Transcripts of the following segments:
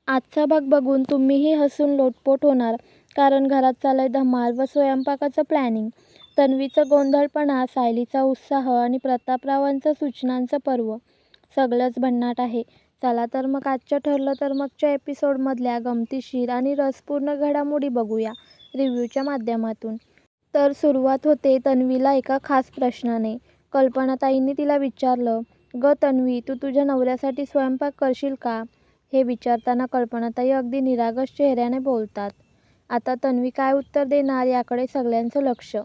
आजचा भाग बघून तुम्हीही हसून लोटपोट होणार, कारण घरात चाललंय धमाल व स्वयंपाकाचं प्लॅनिंग. तन्वीचं गोंधळपणा, सायलीचा उत्साह आणि प्रतापरावांचं सूचनांचं पर्व. सगळंच भन्नाट आहे. चला तर मग आजच्या ठरलं तर मगच्या एपिसोडमधल्या गमतीशीर आणि रसपूर्ण घडामोडी बघूया रिव्ह्यूच्या माध्यमातून. तर सुरुवात होते तन्वीला एका खास प्रश्नाने. कल्पनाताईंनी तिला विचारलं, "ग तन्वी, तू तुझ्या नवऱ्यासाठी स्वयंपाक करशील का?" हे विचारताना कल्पनाताई अगदी निरागस चेहऱ्याने बोलतात. आता तन्वी काय उत्तर देणार याकडे सगळ्यांचं लक्ष.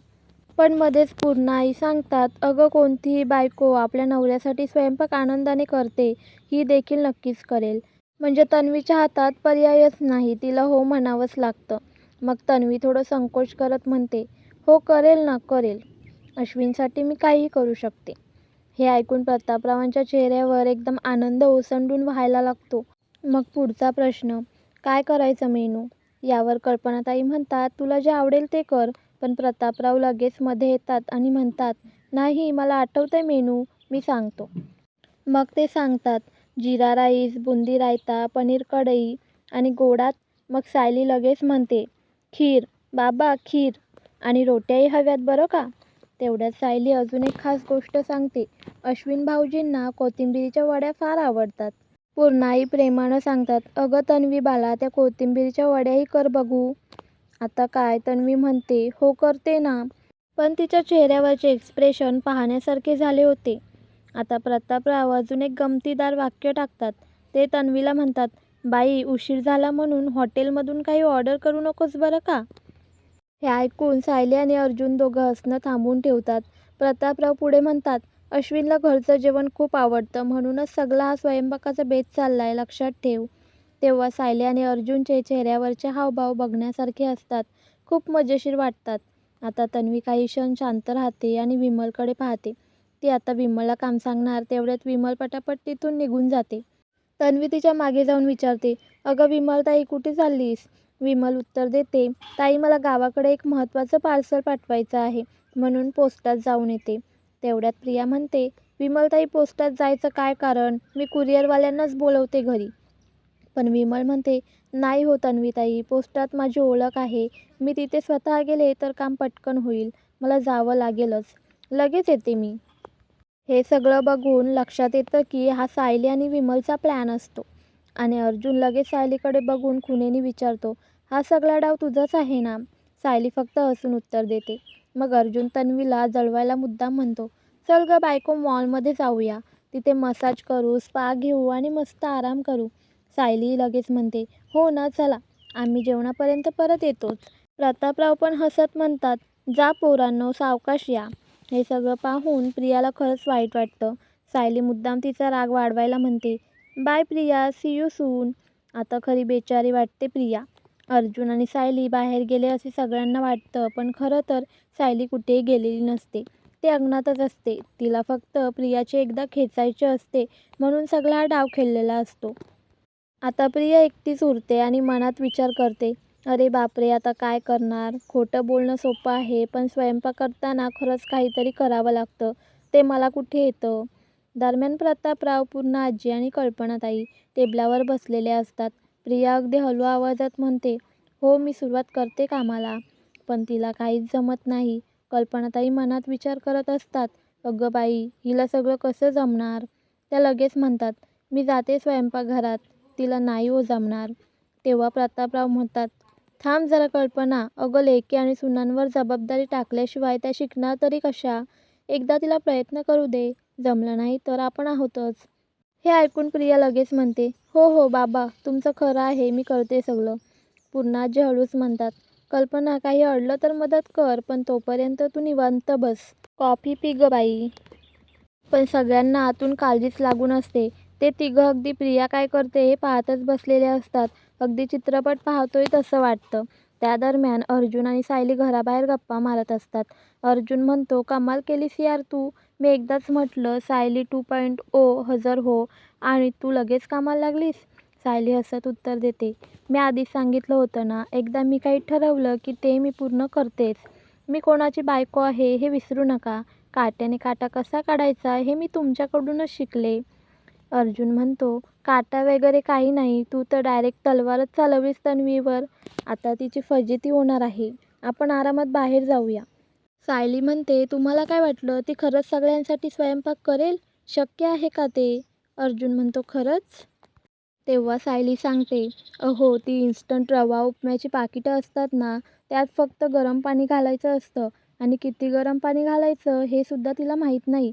पण मध्येच पूर्णाई सांगतात, "अगं, कोणतीही बायको आपल्या नवऱ्यासाठी स्वयंपाक आनंदाने करते, ही देखील नक्कीच करेल." म्हणजे तन्वीच्या हातात पर्यायच नाही, तिला हो म्हणावंच लागतं. मग तन्वी थोडं संकोच करत म्हणते, "हो करेल ना, करेल. अश्विनसाठी मी काहीही करू शकते." हे ऐकून प्रतापरावांच्या चेहऱ्यावर एकदम आनंद ओसंडून व्हायला लागतो. मग पुढचा प्रश्न, "काय करायचं मेनू?" यावर कल्पनाताई म्हणतात, "तुला जे आवडेल ते कर." पण प्रतापराव लगेच मध्ये येतात आणि म्हणतात, "नाही, मला आठवतंय मेनू, मी सांगतो." मग ते सांगतात, "जिरा राईस, बुंदी रायता, पनीर कढई आणि गोडात." मग सायली लगेच म्हणते, "खीर, बाबा खीर, आणि रोट्याही हव्यात बरं का." तेवढ्यात सायली अजून एक खास गोष्ट सांगते, "अश्विन भाऊजींना कोथिंबीरीच्या वड्या फार आवडतात." पूर्णाई प्रेमानं सांगतात, "अगं तन्वी बाळा, त्या कोथिंबीरीच्या वड्याही कर बघू." आता काय, तन्वी म्हणते, "हो करते ना." पण तिच्या चेहऱ्यावरचे एक्सप्रेशन पाहण्यासारखे झाले होते. आता प्रतापराव अजून एक गमतीदार वाक्य टाकतात. ते तन्वीला म्हणतात, "बाई, उशीर झाला म्हणून हॉटेलमधून काही ऑर्डर करू नकोस बरं का." हे ऐकून सायली आणि अर्जुन दोघं हसणं थांबवून ठेवतात. प्रतापराव पुढे म्हणतात, "अश्विनला घरचं जेवण खूप आवडतं, म्हणूनच सगळा हा स्वयंपाकाचा बेत चाललाय, लक्षात ठेव." तेव्हा सायली आणि अर्जुनचे चेहऱ्यावरचे हावभाव बघण्यासारखे असतात, खूप मजेशीर वाटतात. आता तन्वी काही क्षण शांत राहते आणि विमलकडे पाहते. ती आता विमलला काम सांगणार, तेवढ्यात विमल पटापट तिथून निघून जाते. तन्वी तिच्या मागे जाऊन विचारते, "अगं विमलताई, कुठे चाललीस?" विमल उत्तर देते, "ताई, मला गावाकडे एक महत्त्वाचं पार्सल पाठवायचं आहे, म्हणून पोस्टात जाऊन येते." तेवढ्यात प्रिया म्हणते, "विमलताई, पोस्टात जायचं काय कारण? मी कुरिअरवाल्यांनाच बोलवते घरी." पण विमल म्हणते, "नाही हो तन्वीताई, पोस्टात माझी ओळख आहे. मी तिथे स्वतः गेले तर काम पटकन होईल. मला जावं लागेलच. लगेच येते मी." हे सगळं बघून लक्षात येतं की हा सायली आणि विमलचा प्लॅन असतो. आणि अर्जुन लगेच सायलीकडे बघून खुणेने विचारतो, "हा सगळा डाव तुझाच आहे ना?" सायली फक्त हसून उत्तर देते. मग अर्जुन तन्वीला जळवायला मुद्दाम म्हणतो, "चल ग बायको, मॉलमध्ये जाऊया. तिथे मसाज करू, स्पा घेऊ आणि मस्त आराम करू." सायली लगेच म्हणते, "हो ना, चला. आम्ही जेवणापर्यंत परत येतोच." प्रतापराव पण हसत म्हणतात, "जा पोरांनो, सावकाश या." हे सगळं पाहून प्रियाला खरंच वाईट वाटतं. सायली मुद्दाम तिचा राग वाढवायला म्हणते, "bye Priya, see you soon." आता खरी बेचारी वाटते प्रिया. अर्जुन आणि सायली बाहेर गेले असे सगळ्यांना वाटतं, पण खरं तर सायली कुठेही गेलेली नसते. ती अंगणातच असते. तिला फक्त प्रियाचे एकदा खेचायचे असते, म्हणून सगळा हा डाव खेळलेला असतो. आता प्रिया एकटीच उरते आणि मनात विचार करते, "अरे बापरे, आता काय करणार? खोटं बोलणं सोपं आहे, पण स्वयंपाक करताना खरंच काहीतरी करावं लागतं. ते मला कुठे येतं?" दरम्यान प्रतापराव, पूर्णा आजी आणि कल्पनाताई टेबलावर बसलेले असतात. प्रिया अगदी हळू आवाजात म्हणते, "हो, मी सुरुवात करते कामाला." पण तिला काहीच जमत नाही. कल्पनाताई मनात विचार करत असतात, "अगं बाई, हिला सगळं कसं जमणार?" त्या लगेच म्हणतात, "मी जाते स्वयंपाकघरात." तिला नाही हो जमणार. तेव्हा प्रतापराव म्हणतात, "थांब जरा कल्पना, अगं लेकी आणि सुनांवर जबाबदारी टाकल्याशिवाय त्या शिकणार तरी कशा? एकदा तिला प्रयत्न करू दे. जमलं नाही तर आपण आहोतच." हे ऐकून प्रिया लगेच म्हणते, "हो हो बाबा, तुमचं खरं आहे, मी करते सगळं." पूर्णाजी हळूच म्हणतात, "कल्पना, काही अडलं तर मदत कर, पण तोपर्यंत तू निवांत बस. कॉफी पी ग बाई." पण सगळ्यांना आतून काळजीच लागून असते. ते तिघं अगदी प्रिया काय करते हे पाहतच बसलेले असतात. अगदी चित्रपट पाहतोय तसं वाटतं. त्या दरम्यान अर्जुन आणि सायली घराबाहेर गप्पा मारत असतात. अर्जुन म्हणतो, "कमाल केलीस यार तू. मी एकदाच म्हटलं सायली 2.0 हजर हो आणि तू लगेच कामाला लागलीस." सायली हसत उत्तर देते, "मी आधीच सांगितलं होतं ना, एकदा मी काही ठरवलं की ते मी पूर्ण करतेच. मी कोणाची बायको आहे हे विसरू नका. काट्याने काटा कसा काढायचा हे मी तुमच्याकडूनच शिकले." अर्जुन म्हणतो, काटा वगैरे काही नाही, तू तर डायरेक्ट तलवारच चालवलीस तन्वीवर. आता तिची फजिती होणार आहे. आपण आरामात बाहेर जाऊया. सायली म्हणते, तुम्हाला काय वाटलं ती खरंच सगळ्यांसाठी स्वयंपाक करेल? शक्य आहे का ते? अर्जुन म्हणतो, खरंच? तेव्हा सायली सांगते, अहो ती इन्स्टंट रवा उपम्याची पाकिटं असतात ना, त्यात फक्त गरम पाणी घालायचं असतं आणि किती गरम पाणी घालायचं हे सुद्धा तिला माहीत नाही.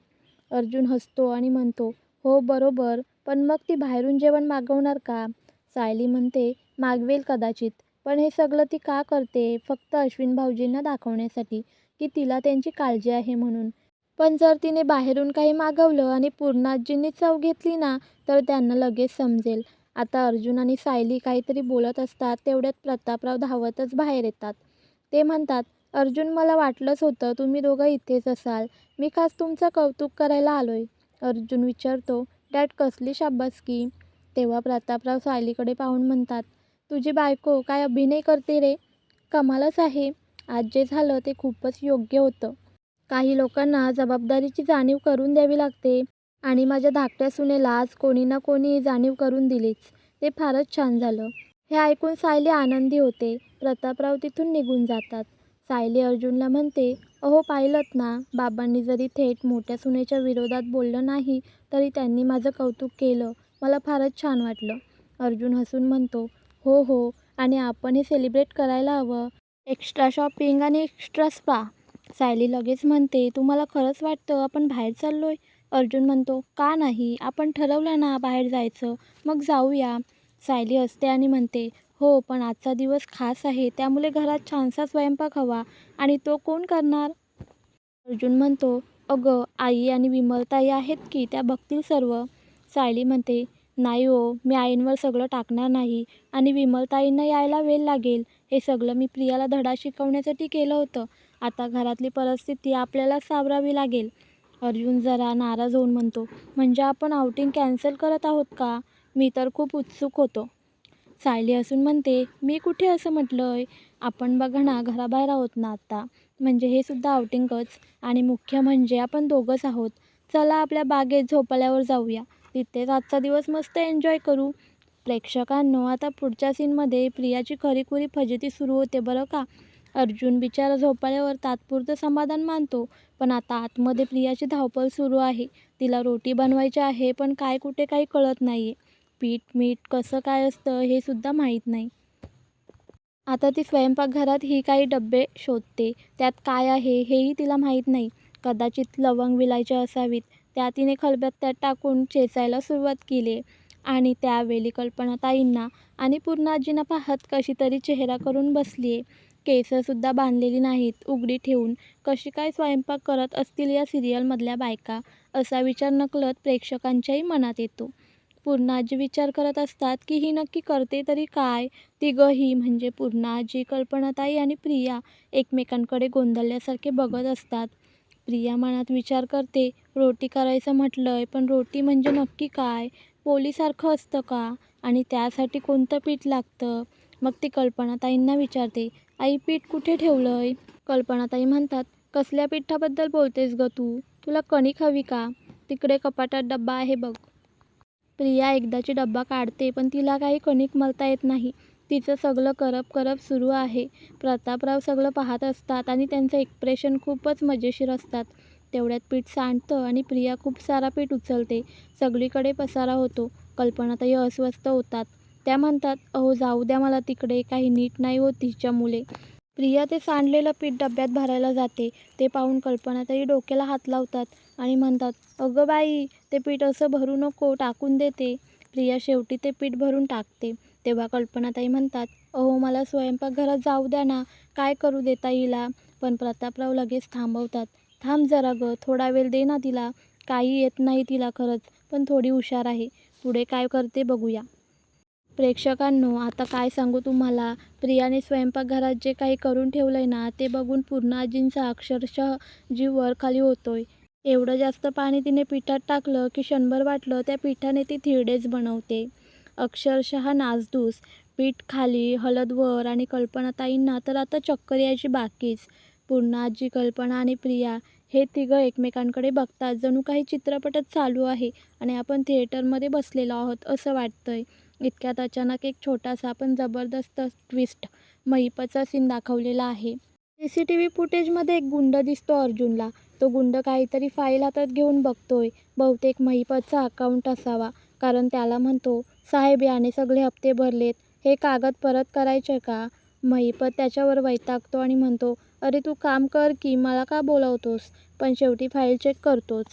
अर्जुन हसतो आणि म्हणतो, हो बरोबर, पण मग ती बाहेरून जेवण मागवणार का? सायली म्हणते, मागवेल कदाचित, पण हे सगळं ती का करते? फक्त अश्विन भाऊजींना दाखवण्यासाठी की तिला त्यांची काळजी आहे म्हणून. पण जर तिने बाहेरून काही मागवलं आणि पूर्णाजींनी चव घेतली ना, तर त्यांना लगेच समजेल. आता अर्जुन आणि सायली काहीतरी बोलत असतात, तेवढ्यात प्रतापराव धावतच बाहेर येतात. ते म्हणतात, अर्जुन मला वाटलंच होतं तुम्ही दोघं इथेच असाल. मी खास तुमचं कौतुक करायला आलोय. अर्जुन विचारतो, डॅड कसली शाब्बासकी? तेव्हा प्रतापराव सायलीकडे पाहून म्हणतात, तुझी बायको काय अभिनय करते रे? कमालच आहे. आज जे झालं ते खूपच योग्य होतं. काही लोकांना जबाबदारीची जाणीव करून द्यावी लागते आणि माझ्या धाकट्या सुनेला आज कोणी ना कोणी जाणीव करून दिलीच. ते फारच छान झालं. हे ऐकून सायली आनंदी होते. प्रतापराव तिथून निघून जातात. सायली अर्जुनला म्हणते, अहो पाहिलंत ना, बाबांनी जरी थेट मोठ्या सुनेच्या विरोधात बोललं नाही तरी त्यांनी माझं कौतुक केलं. मला फारच छान वाटलं. अर्जुन हसून म्हणतो, हो हो, आणि आपण हे सेलिब्रेट करायला हवं. एक्स्ट्रा शॉपिंग आणि एक्स्ट्रा स्पा. सायली लगेच म्हणते, तुम्हाला खरंच वाटतं आपण बाहेर चाललोय? अर्जुन म्हणतो, का नाही, आपण ठरवलं ना बाहेर जायचं, मग जाऊया. सायली हसते आणि म्हणते, हो पण आजचा दिवस खास आहे, त्यामुळे घरात छानसा स्वयंपाक हवा आणि तो कोण करणार? अर्जुन म्हणतो, अगं आई आणि विमलताई आहेत की, त्या बघतील सर्व. सायली म्हणते, नाही हो, मी आईंवर सगळं टाकणार नाही आणि विमलताईंना यायला वेळ लागेल. हे सगळं मी प्रियाला धडा शिकवण्यासाठी केलं होतं. आता घरातली परिस्थिती आपल्याला सावरावी लागेल. अर्जुन जरा नाराज होऊन म्हणतो, म्हणजे आपण आउटिंग कॅन्सल करत आहोत का? मी तर खूप उत्सुक होतो. सायली हसून म्हणते, मी कुठे असं म्हटलंय? आपण बघा ना, घराबाहेर आहोत ना आता, म्हणजे हे सुद्धा आउटिंगच. आणि मुख्य म्हणजे आपण दोघंच आहोत. चला आपल्या बागेत झोपाळ्यावर जाऊया. तिथेच आजचा दिवस मस्त एन्जॉय करू. प्रेक्षकांनो, आता पुढच्या सीनमध्ये प्रियाची खरीखुरी फजिती सुरू होते बरं का. अर्जुन बिचारा झोपाळ्यावर तात्पुरतं समाधान मानतो, पण आता आतमध्ये प्रियाची धावपळ सुरू आहे. तिला रोटी बनवायची आहे, पण काय कुठे काही कळत नाहीये. पीठ मीठ कसं काय असतं हे सुद्धा माहीत नाही. आता ती स्वयंपाकघरात ही काही डब्बे शोधते, त्यात काय आहे हेही तिला माहीत नाही. कदाचित लवंग विलायचे असावीत. त्या तिने खलबत्त्यात टाकून चेचायला सुरुवात केली आणि त्यावेळी कल्पनाताईंना आणि पूर्णाजींना पाहत कशी तरी चेहरा करून बसलीये. केसंसुद्धा बांधलेली नाहीत, उघडी ठेवून कशी काय स्वयंपाक करत असतील या सिरियलमधल्या बायका, असा विचार नकळत प्रेक्षकांच्याही मनात येतो. पूर्णाजी विचार करत असतात की ही नक्की करते तरी काय? तिघंही म्हणजे पूर्णाजी, कल्पनाताई आणि प्रिया एकमेकांकडे गोंधळल्यासारखे बघत असतात. प्रिया मनात विचार करते, रोटी करायचं म्हटलंय, पण रोटी म्हणजे नक्की काय? पोळीसारखं असतं का? आणि त्यासाठी कोणतं पीठ लागतं? मग ती कल्पनाताईंना विचारते, आई पीठ कुठे ठेवलंय? कल्पनाताई म्हणतात, कसल्या पिठाबद्दल बोलतेस गं तू? तुला कणिक हवी का? तिकडे कपाटात डब्बा आहे बघ. प्रिया एकदाची डब्बा काढते, पण तिला काही कणिक मळता येत नाही. तिचं सगळं करप करप सुरू आहे. प्रतापराव सगळं पाहत असतात आणि त्यांचं एक्सप्रेशन खूपच मजेशीर असतात. तेवढ्यात पीठ सांडतं आणि प्रिया खूप सारा पीठ उचलते. सगळीकडे पसारा होतो. कल्पनाताई अस्वस्थ होतात. त्या म्हणतात, अहो जाऊ द्या मला तिकडे, काही नीट नाही होत हिच्यामुळे. प्रिया ते सांडलेलं पीठ डब्यात भरायला जाते. ते पाहून कल्पनाताई डोक्याला हात लावतात आणि म्हणतात, अगं बाई, ते पीठ असं भरू नको, टाकून दे ते. प्रिया शेवटी ते पीठ भरून टाकते. तेव्हा कल्पनाताई म्हणतात, अहो मला स्वयंपाकघरात जाऊ द्या ना, काय करू देता हिला? पण प्रतापराव लगेच थांबवतात. थांब जरा गं, थोडा वेळ दे ना तिला. काही येत नाही तिला खरंच, पण थोडी हुशार आहे. पुढे काय करते बघूया. प्रेक्षकांनो, आता काय सांगू तुम्हाला, प्रियाने स्वयंपाकघरात जे काही करून ठेवलंय ना, ते बघून पूर्णाजींचा अक्षरशः जीव वरखाली होतोय. एवढं जास्त पाणी तिने पिठात टाकलं की क्षणभर वाटलं त्या पिठाने ती धिरडेच बनवते. अक्षरशः नासधूस. पीठ खाली, हळद वर आणि कल्पनाताईंना तर आता चक्कर यायची बाकीच. पूर्णाजी, कल्पना आणि प्रिया हे तिघं एकमेकांकडे बघतात, जणू काही चित्रपटच चालू आहे आणि आपण थिएटरमध्ये बसलेलो आहोत असं वाटतंय. इतक्यात अचानक एक छोटासा पण जबरदस्त ट्विस्ट महिपचा सीन दाखवलेला आहे. सीसीटीव्ही फुटेजमध्ये एक गुंड दिसतो अर्जुनला. तो गुंड काहीतरी फाईल हातात घेऊन बघतोय. बहुतेक महिपतचा अकाउंट असावा, कारण त्याला म्हणतो, साहेब याने सगळे हप्ते भरलेत, हे कागद परत करायचे का? महिपत त्याच्यावर वैतागतो आणि म्हणतो, अरे तू काम कर की, मला का बोलवतोस? पण शेवटी फाईल चेक करतोच.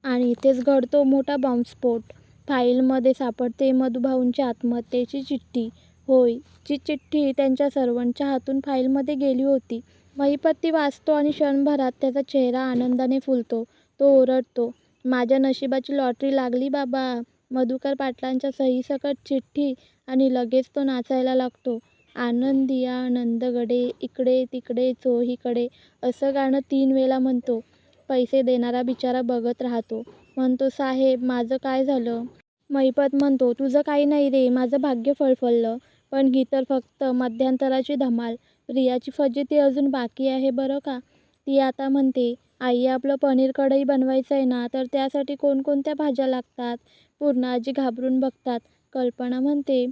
आणि इथेच घडतो मोठा बॉम्बस्फोट. फाईलमध्ये सापडते मधुभाऊंची आत्महत्येची चिठ्ठी. होय, जी चिठ्ठी त्यांच्या सर्वांच्या हातून फाईलमध्ये गेली होती. महिपत ती वाचतो आणि क्षणभरात त्याचा चेहरा आनंदाने फुलतो. तो ओरडतो, माझ्या नशिबाची लॉटरी लागली बाबा. मधुकर पाटलांच्या सहीसकट चिठ्ठी आणि लगेच तो नाचायला लागतो. आनंदी आनंदगडे इकडे तिकडे चोहीकडे असं गाणं 3 वेळा म्हणतो. पैसे देणारा बिचारा बघत राहतो. म्हणतो, साहेब माझं काय झालं? महिपत म्हणतो, तुझं काही नाही रे, माझं भाग्य फळफळलं. पण ही तर फक्त मध्यंतराची धमाल. प्रियाची फजिती अजून बाकी आहे बरं का. ती आता म्हणते, आई आपलं पनीर कढई बनवायचं आहे ना, तर त्यासाठी कोणकोणत्या भाज्या लागतात? पूर्णा आजी घाबरून बघतात. कल्पना म्हणते,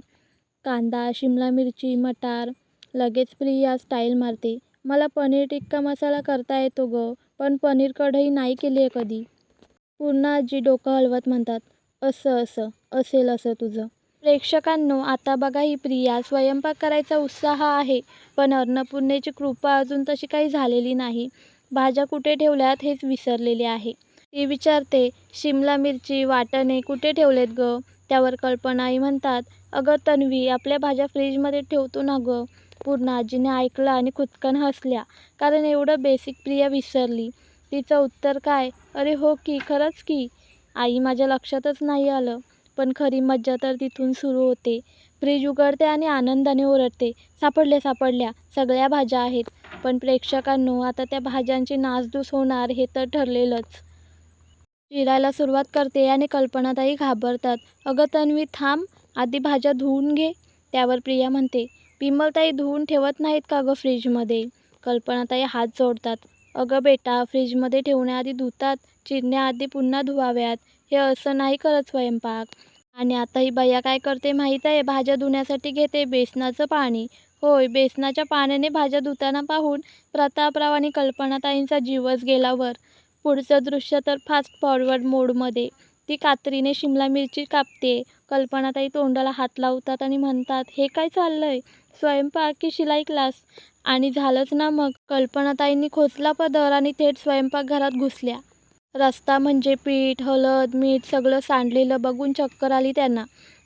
कांदा, शिमला मिरची, मटार. लगेच प्रिया स्टाईल मारते, मला पनीर टिक्का मसाला करता येतो गं, पण पनीर कढई नाही केली आहे कधी. पूर्णा आजी डोकं हलवत म्हणतात, असेल असं तुझं. प्रेक्षकांनो, आता बघा ही प्रिया. स्वयंपाक करायचा उत्साह आहे, पण अन्नपूर्णेची कृपा अजून तशी काही झालेली नाही. भाज्या कुठे ठेवल्यात हेच विसरलेली आहे. ती विचारते, शिमला मिरची, वाटणे कुठे ठेवलेत गं? त्यावर कल्पनाई म्हणतात, अगं तन्वी, आपल्या भाज्या फ्रीजमध्ये ठेवतो ना गं. पूर्णा आजीने ऐकलं आणि खुदकन हसल्या, कारण एवढं बेसिक प्रिया विसरली. तिचं उत्तर काय, अरे हो की, खरंच की. आई माझ्या लक्षातच नाही आलं. पण खरी मज्जा तर तिथून सुरू होते. फ्रीज उघडते आणि आनंदाने ओरडते, सापडल्या, सगळ्या भाज्या आहेत. पण प्रेक्षकांनो, आता त्या भाज्यांची नासधूस होणार हे तर ठरलेलंच. चिरायला सुरुवात करते आणि कल्पनाताई घाबरतात. अगं तन्वी थांब, आधी भाज्या धुवून घे. त्यावर प्रिया म्हणते, विमलताई धुवून ठेवत नाहीत का गं फ्रीजमध्ये? कल्पनाताई हात जोडतात. अगं बेटा, फ्रीजमध्ये ठेवण्याआधी धुतात, चिरण्याआधी पुन्हा धुवाव्यात. हे असं नाही करत स्वयंपाक. आणि आता ही बाया काय करते माहीत आहे? भाज्या धुण्यासाठी घेते बेसनाचं पाणी. होय, बेसनाच्या पाण्याने भाज्या धुताना पाहून प्रतापराव आणि कल्पनाताईंचा जीवच गेला वर. पुढचं दृश्य तर फास्ट फॉरवर्ड मोडमध्ये. ती कात्रीने शिमला मिरची कापते. कल्पनाताई तोंडाला हात लावतात आणि म्हणतात, हे काय चाललंय? स्वयंपाक की शिलाई क्लास? आणि झालंच ना मग. कल्पनाताईंनी खोचला पदर आणि थेट स्वयंपाकघरात घुसल्या. रस्ता म्हणजे पीठ, हळद, मीठ सगळं सांडलेलं बघून चक्कर आली त्यांना.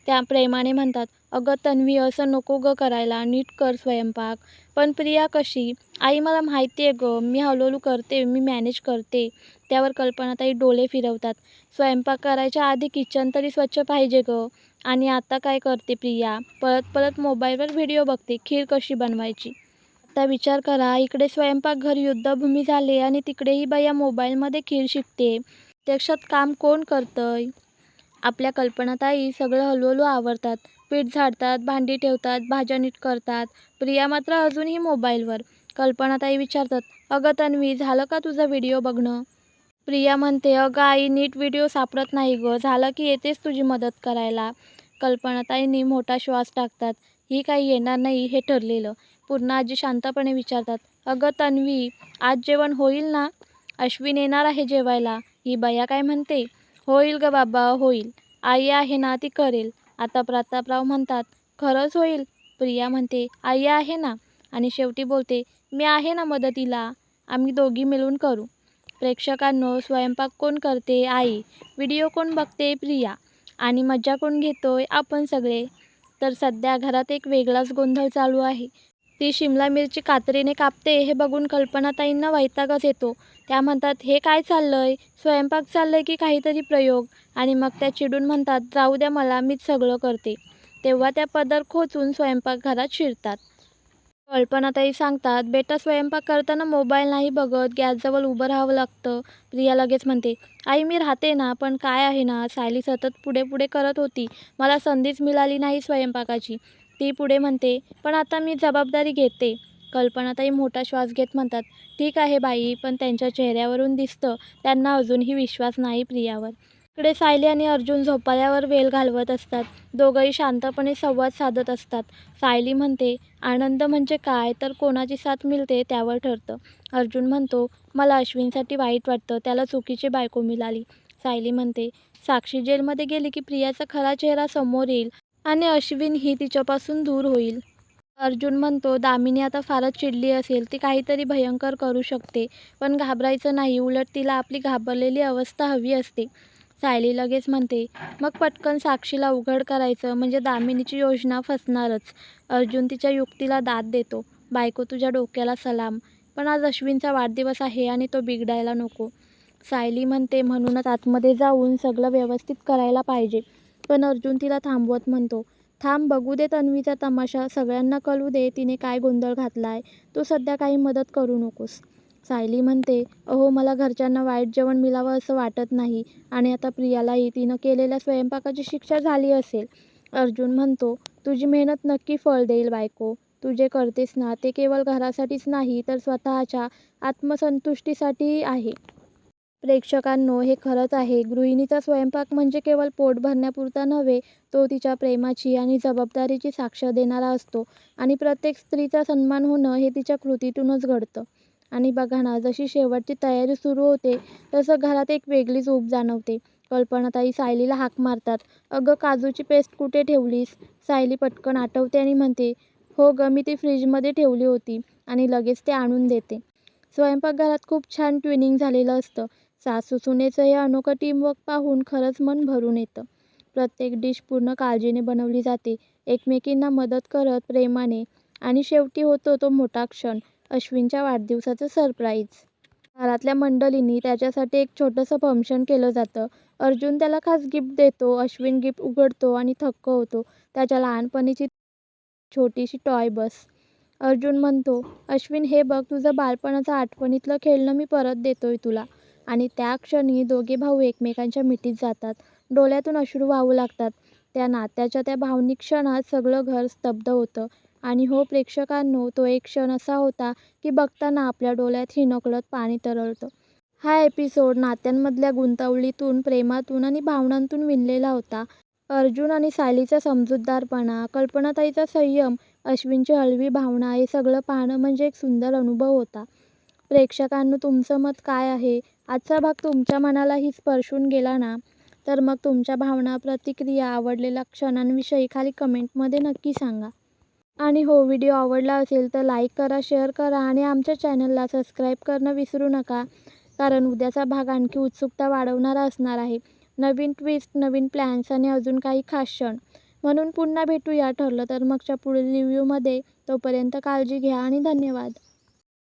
त्या प्रेमाने म्हणतात, अगं तन्वी, असं नको गं करायला, नीट कर स्वयंपाक. पण प्रिया कशी? आई मला माहिती आहे गं, मी हळूहळू करते, मी मॅनेज करते. त्यावर कल्पनाताई डोळे फिरवतात. स्वयंपाक करायच्या आधी किचन तरी स्वच्छ पाहिजे गं. आणि आता काय करते प्रिया? पळत मोबाईलवर व्हिडिओ बघते, खीर कशी बनवायची. आता विचार करा, इकडे स्वयंपाकघर युद्धभूमी झाले आणि तिकडे ही बाया मोबाईलमध्ये खीर शिकते. प्रत्यक्षात काम कोण करतंय? आपल्या कल्पनाताई सगळं हळूहळू आवरतात. पीठ झाडतात, भांडी ठेवतात, भाज्या नीट करतात. प्रिया मात्र अजूनही मोबाईलवर. कल्पनाताई विचारतात, अगं तन्वी, झालं का तुझं व्हिडिओ बघणं? प्रिया म्हणते, अगं आई, नीट व्हिडिओ सापडत नाही गं, झालं की येतेच तुझी मदत करायला. कल्पनाताईंनी मोठा श्वास टाकतात. ही काही येणार नाही हे ठरलेलं. पूर्णा आजी शांतपणे विचारतात, अगं तन्वी, आज जेवण होईल ना? अश्विन येणार आहे जेवायला. ही बाया काय म्हणते, होईल गं बाबा, होईल. आई आहे ना, ती करेल. आता प्रतापराव म्हणतात, खरंच होईल? प्रिया म्हणते, आई आहे ना. आणि शेवटी बोलते, मी आहे ना मदतीला, आम्ही दोघी मिळून करू. प्रेक्षकांनो, स्वयंपाक कोण करते? आई. व्हिडिओ कोण बघते? प्रिया. आणि मजा कोण घेतोय? आपण सगळे. तर सध्या घरात एक वेगळाच गोंधळ चालू आहे. ती शिमला मिरची कात्रीने कापते हे बघून कल्पनाताईंना वैतागच येतो. त्या म्हणतात, हे काय चाललंय? स्वयंपाक चाललंय की काहीतरी प्रयोग? आणि मग त्या चिडून म्हणतात, जाऊ द्या मला, मीच सगळं करते. तेव्हा त्या पदर खोचून स्वयंपाकघरात शिरतात. कल्पनाताई सांगतात, बेटा स्वयंपाक करताना मोबाईल नाही बघत, गॅसजवळ उभं राहावं लागतं. प्रिया लगेच म्हणते, आई मी राहते ना, पण काय आहे ना, सायली सतत पुढे करत होती, मला संधीच मिळाली नाही स्वयंपाकाची. ती पुढे म्हणते, पण आता मी जबाबदारी घेते. कल्पनाताई मोठा श्वास घेत म्हणतात, ठीक आहे बाई, पण त्यांच्या चेहऱ्यावरून दिसतं त्यांना अजूनही विश्वास नाही प्रियावर. इकडे सायली आणि अर्जुन झोपाळ्यावर वेळ घालवत असतात. दोघंही शांतपणे संवाद साधत असतात. सायली म्हणते, आनंद म्हणजे काय तर कोणाची साथ मिळते त्यावर ठरतं. अर्जुन म्हणतो, मला अश्विनसाठी वाईट वाटतं, त्याला चुकीची बायको मिळाली. सायली म्हणते, साक्षी जेलमध्ये गेली की प्रियाचा खरा चेहरा समोर येईल आणि अश्विन ही तिच्यापासून दूर होईल. अर्जुन म्हणतो, दामिनी आता फारच चिडली असेल, ती काहीतरी भयंकर करू शकते. पण घाबरायचं नाही, उलट तिला आपली घाबरलेली अवस्था हवी असते. सायली लगेच म्हणते, मग पटकन साक्षीला उघड करायचं म्हणजे दामिनीची योजना फसणारच. अर्जुन तिच्या युक्तीला दाद देतो, बायको तुझ्या डोक्याला सलाम, पण आज अश्विनचा वाढदिवस आहे आणि तो बिघडायला नको. सायली म्हणते, म्हणूनच आतमध्ये जाऊन सगळं व्यवस्थित करायला पाहिजे. पण अर्जुन तिला थांबवत म्हणतो, थांब, बघू दे तन्वीचा तमाशा, सगळ्यांना कळू दे तिने काय गोंधळ घातलाय. तू सध्या काही मदत करू नकोस. सायली म्हणते, अहो मला घरच्यांना वाईट जेवण मिळावं असं वाटत नाही आणि आता प्रियालाही तिनं केलेल्या स्वयंपाकाची शिक्षा झाली असेल. अर्जुन म्हणतो, तुझी मेहनत नक्की फळ देईल बायको. तू जे करतेस ना ते केवळ घरासाठीच नाही तर स्वतःच्या आत्मसंतुष्टीसाठीही आहे. प्रेक्षकांनो, हे खरंच आहे. गृहिणीचा स्वयंपाक म्हणजे केवळ पोट भरण्यापुरता नव्हे, तो तिच्या प्रेमाची आणि जबाबदारीची साक्ष देणारा असतो आणि प्रत्येक स्त्रीचा सन्मान होणं हे तिच्या कृतीतूनच घडतं. आणि बघा ना, जशी शेवटची तयारी सुरू होते तसं घरात एक वेगळीच ऊब जाणवते. कल्पनाताई सायलीला हाक मारतात, अगं काजूची पेस्ट कुठे ठेवलीस? सायली पटकन आठवते आणि म्हणते, हो गं, मी ती फ्रीजमध्ये ठेवली होती, आणि लगेच ते आणून देते. स्वयंपाकघरात खूप छान ट्विनिंग झालेलं असतं. सासू-सुनेचं हे अनोखं टीमवर्क पाहून खरंच मन भरून येतं. प्रत्येक डिश पूर्ण काळजीने बनवली जाते, एकमेकींना मदत करत प्रेमाने, आणि शेवटी होतो तो मोठा क्षण, अश्विनच्या वाढदिवसाचं सरप्राईज. घरातल्या मंडळींनी त्याच्यासाठी एक छोटंसं फंक्शन केलं जातं. अर्जुन त्याला खास गिफ्ट देतो, अश्विन गिफ्ट उघडतो आणि थक्क होतो. त्याच्या लहानपणीची छोटीशी टॉय बस. अर्जुन म्हणतो, अश्विन हे बघ, तुझं बालपणाचं आठवणीतलं खेळणं मी परत देतोय तुला. आणि त्या क्षणी दोघे भाऊ एकमेकांच्या मिठीत जातात. डोळ्यातून अश्रू वाहू लागतात. त्या नात्याच्या त्या भावनिक क्षणात सगळं घर स्तब्ध होतं. आणि हो प्रेक्षकांनो, तो एक क्षण असा होता की बघताना आपल्या डोळ्यातही नकळत पाणी तरळतं. हा एपिसोड नात्यांमधल्या गुंतावळीतून, प्रेमातून आणि भावनांतून विणलेला होता. अर्जुन आणि सायलीचा समजूतदारपणा, कल्पनाताईचा संयम, अश्विनची हळवी भावना, हे सगळं पाहणं म्हणजे एक सुंदर अनुभव होता. प्रेक्षकांनो, तुमचं मत काय आहे? आजचा भाग तुमच्या मनालाही स्पर्शून गेला ना? तर मग तुमच्या भावना, प्रतिक्रिया, आवडलेल्या क्षणांविषयी खाली कमेंटमध्ये नक्की सांगा. आणि हो, व्हिडिओ आवडला असेल तर लाईक करा, शेअर करा आणि आमच्या चॅनलला सबस्क्राईब करणं विसरू नका, कारण उद्याचा भाग आणखी उत्सुकता वाढवणारा असणार आहे. नवीन ट्विस्ट, नवीन प्लॅन्स आणि अजून काही खास क्षण. म्हणून पुन्हा भेटूया ठरलं तर मगच्या पुढील रिव्ह्यूमध्ये. तोपर्यंत काळजी घ्या आणि धन्यवाद.